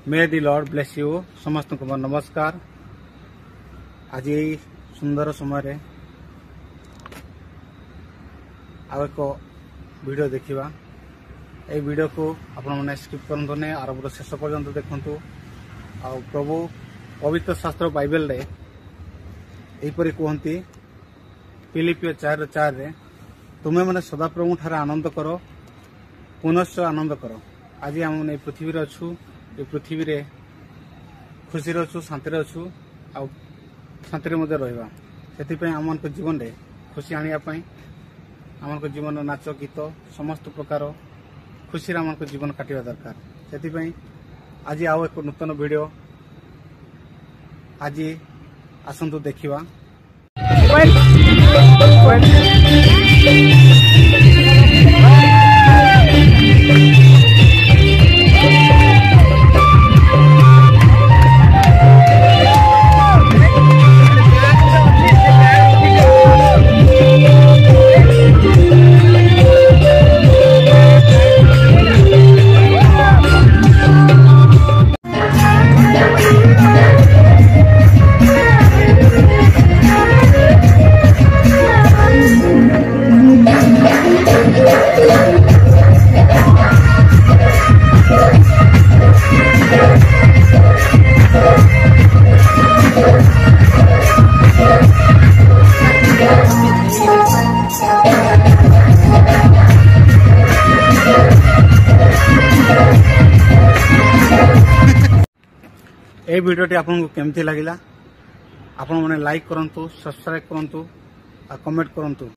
May the Lord bless you समस्त को नमस्कार। आज यही सुंदर समय आउ एक वीडियो देखा। ये वीडियो को आपण मैंने स्किप करंतु नहीं, आरंभ शेष पर्यंत देखंतु। आ प्रभु पवित्र शास्त्र बाइबल रे एपरी कहती फिलिपियो 4:4 रे तुम्हें मैंने सदाप्रभु ठारे आनंद कर पुनश्च आनंद कर। आज आम मैंने पृथ्वी रे अच्छु, ये पृथ्वी रे खुशी अच्छु, शांति अच्छु, आ शांति रहा से आम जीवन रे खुशी आने आम जीवन नाच गीत समस्त प्रकार खुशी आम जीवन काटिया दरकार। से आज आउ एक नूतन वीडियो आज आसतु देखा। ये वीडियोटी आपको केमती लगिला? आपण माने लाइक करंतु, सब्सक्राइब करंतु, आ कमेंट करंतु।